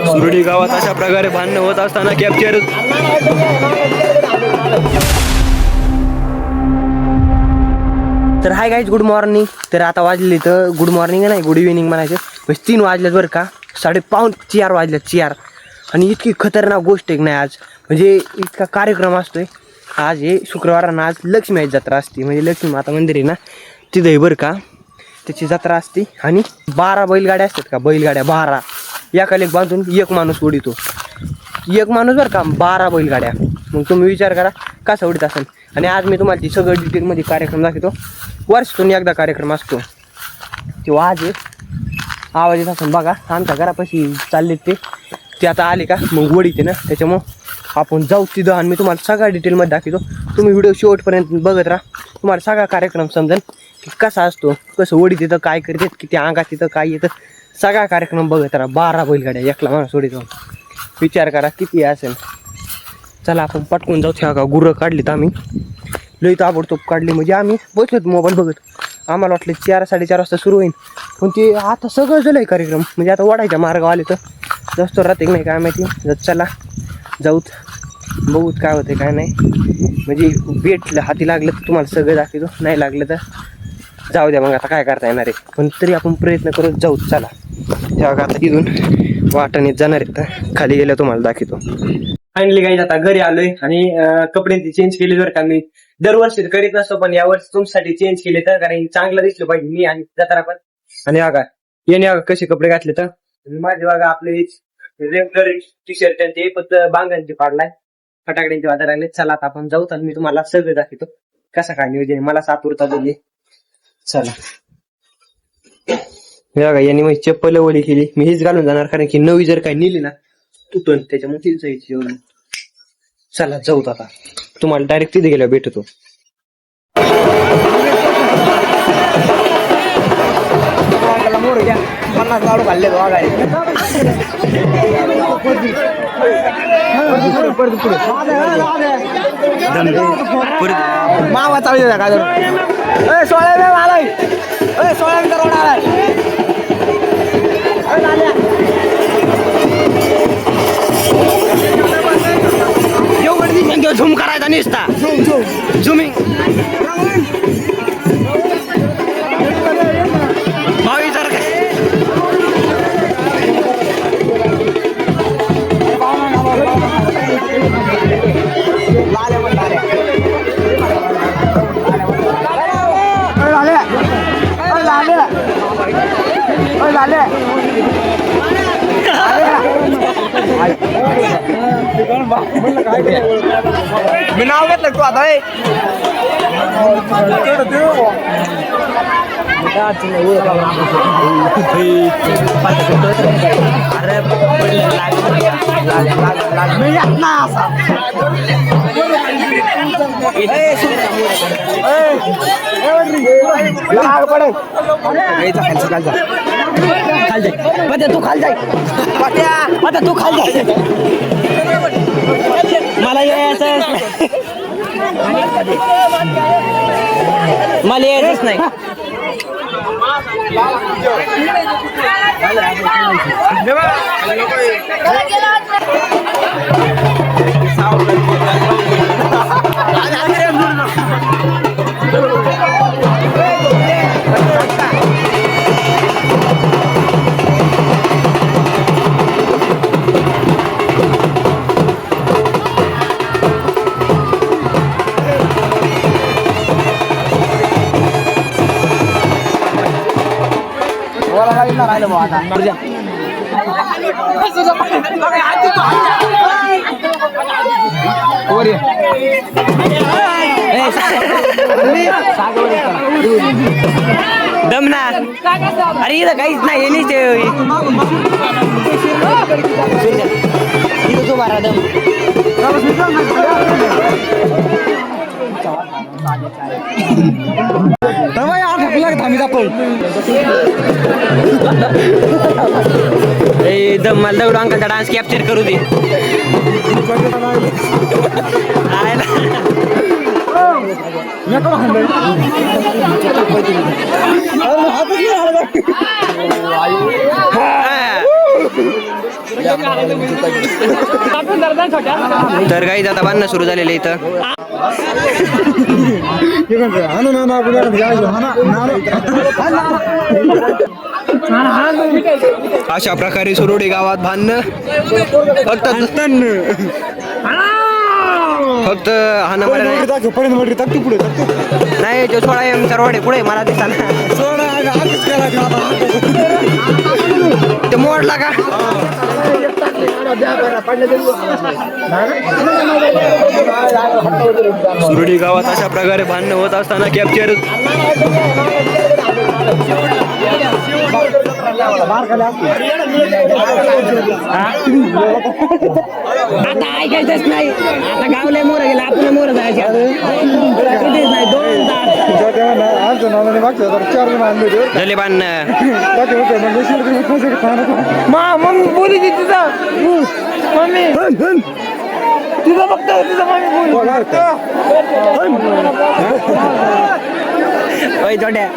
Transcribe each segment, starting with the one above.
सुरडी गावात अशा प्रकारे भांडणं होत असताना कॅप्चर. तर हाय गाईज, गुड मॉर्निंग. तर आता वाजले तर गुड मॉर्निंग नाही, गुड इव्हिनिंग म्हणायचं. म्हणजे 3 वाजल्यात बरं का, 3:45 वाजल्यात 4. आणि इतकी खतरनाक गोष्ट आहे नाही आज, म्हणजे इतका कार्यक्रम असतोय आज. हे शुक्रवारांना आज लक्ष्मी जत्रा असते, म्हणजे लक्ष्मी माता मंदिर आहे ना तिथं आहे बरं का, त्याची जत्रा असते. आणि 12 बैलगाड्या असतात का, बैलगाड्या 12 एकाला एक बांधून एक माणूस उडीतो. एक माणूस बरं का, 12 बैलगाड्या. मग तुम्ही विचार करा कसा उडीत असेल. आणि आज मी तुम्हाला ती सगळं डिटेलमध्ये कार्यक्रम दाखवतो. वर्षातून एकदा कार्यक्रम असतो तेव्हा आज आवाज येत असेल बघा. आमच्या घरापाशी चालले ते आता आले का मग वडीते ना, त्याच्यामुळं आपण जाऊ तिथं आणि मी तुम्हाला सगळ्या डिटेलमध्ये दाखवतो. तुम्ही व्हिडिओ शेवटपर्यंत बघत राहा, तुम्हाला सगळा कार्यक्रम समजेल की कसा असतो, कसं वडीत येतं, काय करतात, किती अंगात येतं, काय येतं, सगळा कार्यक्रम बघत राहा. 12 बैलगाड्या एकला माणूस वडीत. विचार करा किती असेल. चला आपण पटकून जाऊ. त्या का गुरं काढलीत आम्ही, लई ताबडतोब काढली. म्हणजे आम्ही बसलोत मोबाईल बघत, आम्हाला वाटलं 4-4:30 वाजता सुरू होईल, पण ते आता सगळं झालं आहे कार्यक्रम. म्हणजे आता वडायच्या मार्गावर आले तर जास्त राहते नाही काय माहिती. चला जाऊत, बघूत काय होते काय नाही. म्हणजे भेटलं हाती लागलं तर तुम्हाला सगळं दाखवतो, नाही लागलं तर जाऊ द्या, मग आता काय करता येणार आहे. पण तरी आपण प्रयत्न करत जाऊ. चला तेव्हा आता तिथून वाटाने जाणार आहेत, तर खाली गेलं तुम्हाला दाखवतो. फायनली गाईज आता घरी आलोय आणि कपडे चेंज केले जर का. मी दरवर्षी करीत नसतो, पण यावर्षी तुमच्यासाठी चेंज केले तर, कारण चांगलं दिसलं पाहिजे मी आणि जत्रा पण. आणि बघा याने बघा कसे कपडे घातले तर, माझे बघा आपले रेग्युलर टी शर्ट ते फक्त बांगांचे पाडलाय, फटाकड्यांचे वाजा लागले. चला आता आपण जाऊत आणि मी तुम्हाला सगळं दाखवतो कसं काय नियोजन. मला सातूरता बोलली. चला बघा यांनी माझी चप्पल वळी केली, मी हेच घालून जाणार, कारण की नवी जर काही नेली ना तुटून, त्याच्यामुळे तीच जायची एवढी. चला जाऊत आता, तुम्हाला डायरेक्ट तिथे गेल्यावर भेटतो. मावा चालू द्या काय सोळा आलाय, सोळा रोड आलाय. झूम करायचा निसता, झुमिंग भावी सर मी नाव घेतलं तू आता. तू खाल जाय, तू खाल जाय, मला यायचं, मला यायचंच नाही. दमना, अरे इथं काहीच नाही, इथं मारा दम. एकदम मला दगडू अंकलचा डान्स कॅप्चर करू दे. तर काही आता बांधणं सुरू झालेलं आहे इथं. अशा प्रकारे सुरोडी गावात बांधणं फक्त हाणामाऱ्या नाही. जो 16 एम चा रोड आहे पुढे मला दिसता ते मोडला का. सुरडी गावात अशा प्रकारे भांडणं होत असताना कॅप्चर आता ऐकायचंच नाही. आता गावले मोर गेला आपण मोर जायचे नाही. 2 तास झाले भांडणं. मम्मी बोली ती तिथं मम्मी तुझं फक्त तुझं मम्मी ओय छोट्या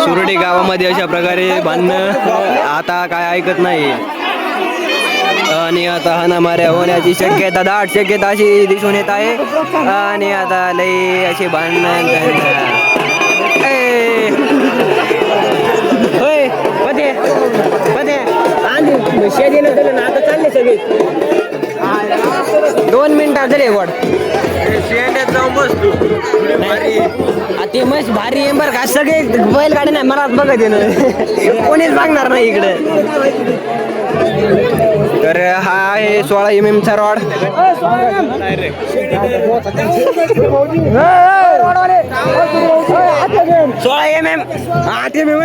सुरडी गावामध्ये अशा प्रकारे भांडणं आता काय ऐकत नाही. आणि आता हाणामाऱ्या होण्याची शक्यता, दाट शक्यता अशी दिसून येत आहे. आणि आता लई अशी भांडणं आता चालले सगळे 2 मिनिटात झाले वड ते मस्त भारी आहे बरं का. सगळे बैलगाडी नाही मला बघत येणं कोणीच बघणार नाही इकडे. तर हा आहे 16 MM चा रॉड. 16 MM 8 MM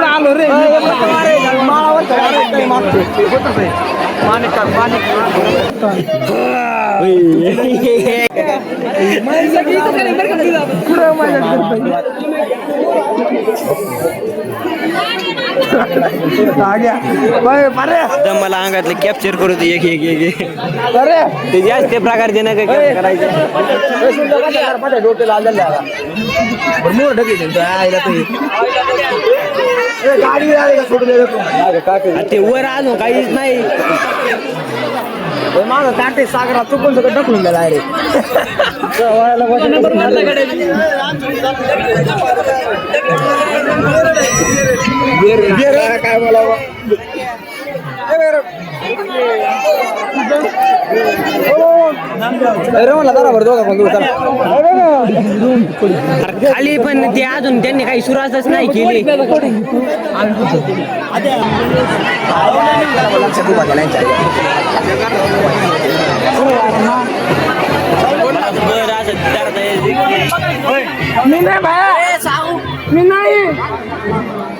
आलो रे मला अंगातले कॅप्चर करू दे एक एक एक ते जास्त प्रकारचे ना काय करायचं. ते वर आलो काहीच नाही. माझं ताटे सागरात चुकून सगळं ढकलून गेला रे. काय मला खाली पण ते अजून त्यांनी काही सुरुवातच नाही केली. मी नाही बाया मी नाही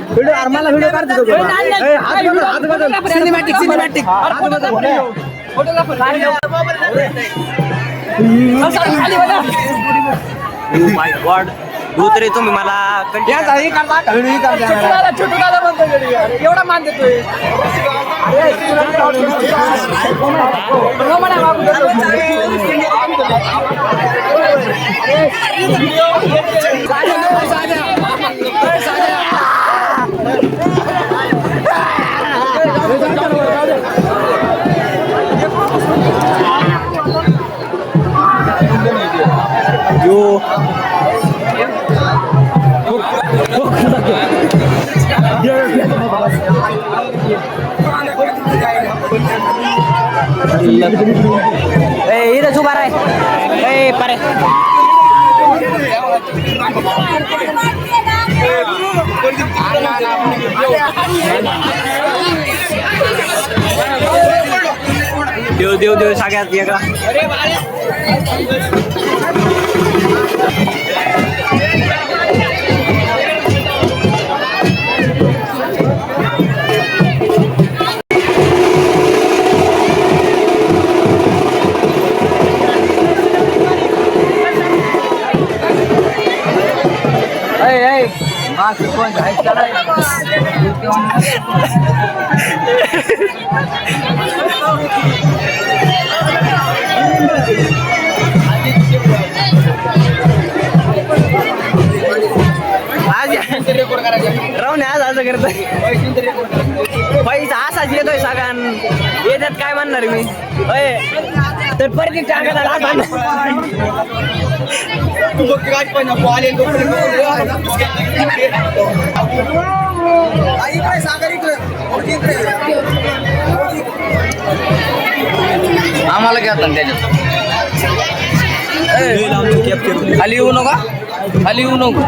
व्हिडिओ आम्हाला व्हिडिओ काढतो सिनेमॅटिक सिनेमॅटिक माय गॉड तरी तुम्ही मला एवढा मान देतोय इथं उभा राय परे देव देव देव सगळ्यात वेगळा. राहून आज असं करतोय पैसा असाच येतोय सगळ्यां येतात काय म्हणणार मी होय तर परत आम्हाला घ्या त्याच्यात खाली येऊ नका खाली येऊ नको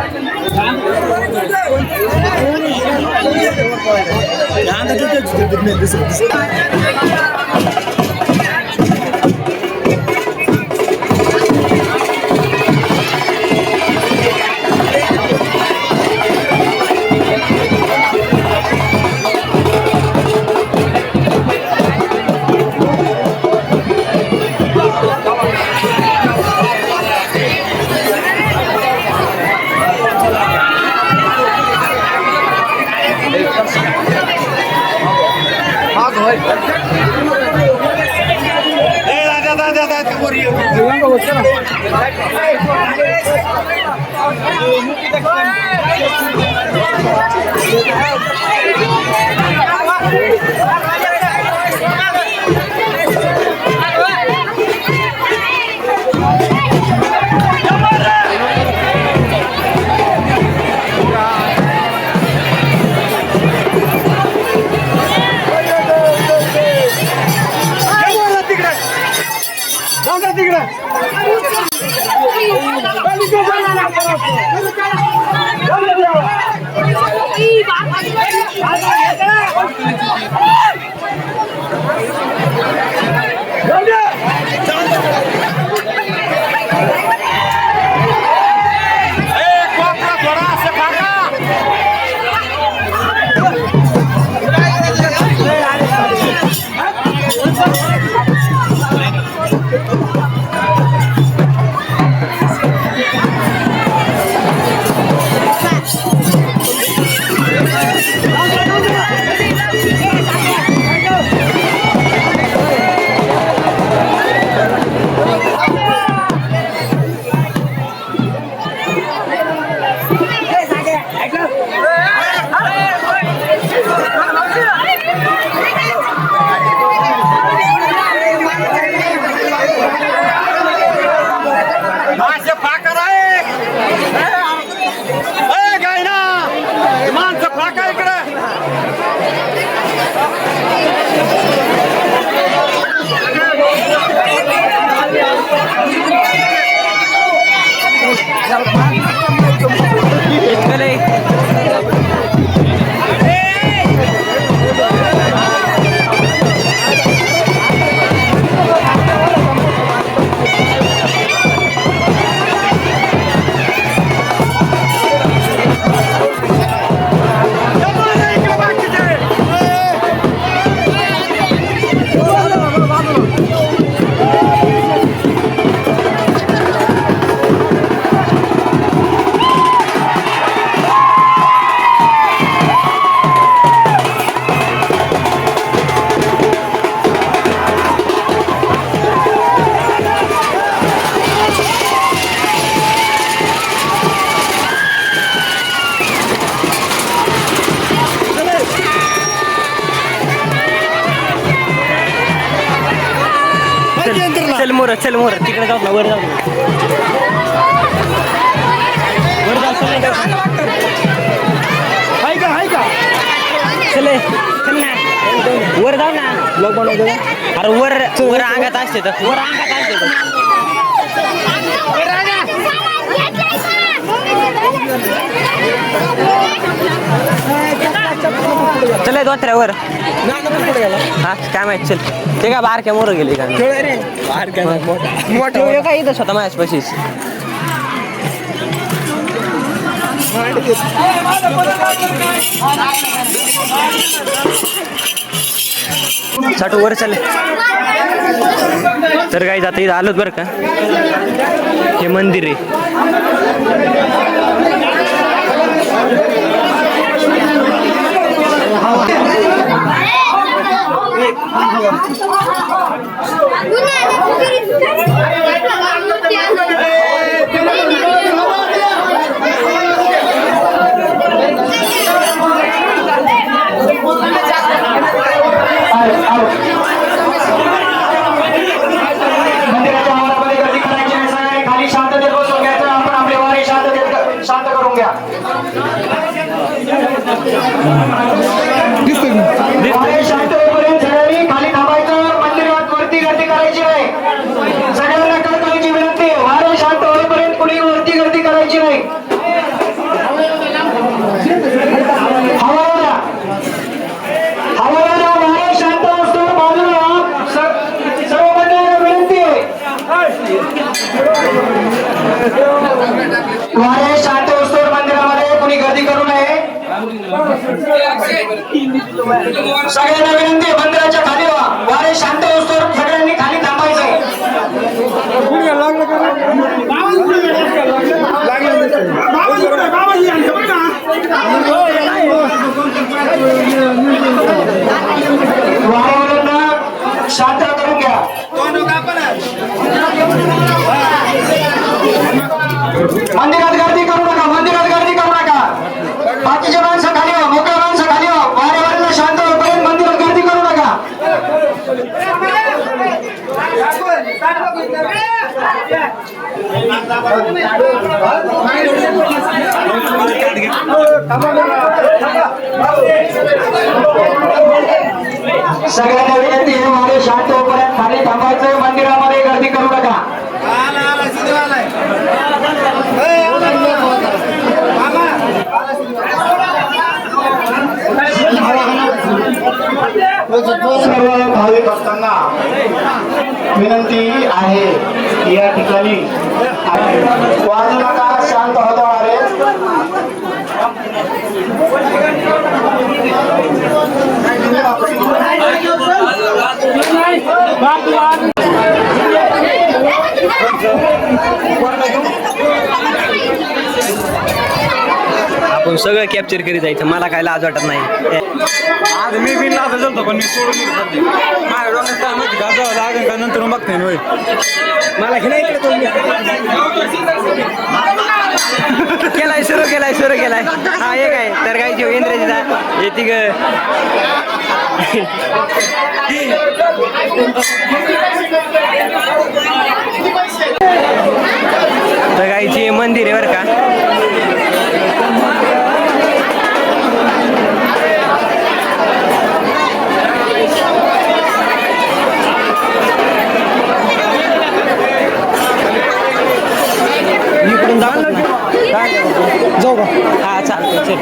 चल मोर तिकडे जाऊ ना वर जाऊ चले चल ना वर जाऊ ना लोक बनवतो अरे वर वर अंगात असते तर वर अंगात असते चल दोत्र्यावर हा काय माहित चल ते का बारक्या मोर गेले का मोठं काय इथं स्वतः माझ्या पशीच साठू वर चाले तर काही जाता इथं आलोच बरं का हे मंदिर आहे मंदिराच्या आवारामध्ये गर्दी करायची नाही. सगळ्यांनी खाली शांततेत बसून घ्यायचं. आपण आपली वारी शांत करून घ्या. वारी शांत होईपर्यंत सगळ्यांनी खाली थांबायचं. मंदिरात वरती गर्दी करायची नाही. सगळ्यांना कळकळीची विनंती. वारी शांत होईपर्यंत कुणी वरती गर्दी करायची नाही. हवाला वारी शांत असतो. बाजूला सर्व मंडळींना विनंती आहे. वारे शांत असतो. मंदिरामध्ये कुणी गर्दी करू नये. सगळ्यांना विनंती. मंदिराच्या खाली व्हा. वारे शांत असतो. सगळ्यांनी खाली थांबायचंय. वाऱ्यावरून शांत करून घ्या. मंदिरात गर्दी करू नका. मंदिरात गर्दी करू नका. बाकीचे माणसं खाली व्हा. मोकळ्या माणसं खाली व्हा. वाऱ्यावरून शांत होईपर्यंत मंदिरात गर्दी करू नका. सगळ्यांना विनंती आहे. वारे शांत होईपर्यंत खाली थांबायचं. मंदिरामध्ये गर्दी करू नका. सर्व भाविक भक्तांना विनंती आहे. या ठिकाणी वाजू नका. शांत होतो. अरे आपण सगळं कॅप्चर करीत जायचं. मला काय लाज वाटत नाही. आज मी बिन लाज जातो पण मी सोडून दिलं सध्या. माझ्या डोक्यात काय माहिती का जावं लागेल का नंतर मग बघता येईल. मला हे नाही केलाय सुरू केलाय. हा एक आहे तर काय जीव इंद्रजीचा येते ग. तर गायची मंदिर आहे बरं का. इकडून जाऊ का? हा चालतं चल.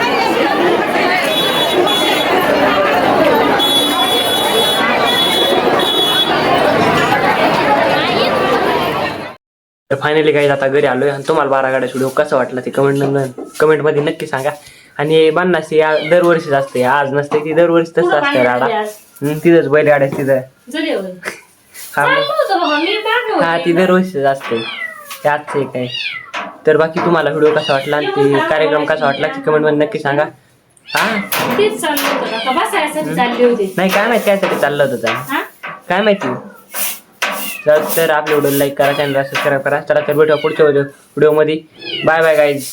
तर फायनली काही आता घरी आलोय आणि तुम्हाला 12 गाड्या व्हिडिओ कसं वाटलं ते कमेंटमध्ये नक्की सांगा. आणि बांधणास दरवर्षीच असते. आज नसते ती दरवर्षी तसं असते राडा. तिथंच बैलगाड्या तिथं. हा ती दरवर्षीच असते. त्याच एक आहे. तर बाकी तुम्हाला व्हिडिओ कसा वाटला आणि ते कार्यक्रम कसा वाटला ते कमेंटमध्ये नक्की सांगा. हा नाही काय माहिती त्यासाठी चाललं होतं काय माहिती. तर आपल्या व्हिडिओ लाईक करा. चॅनलला सबस्क्राईब करा. चला तर भेटूया पुढच्या व्हिडिओमध्ये. Bye bye guys.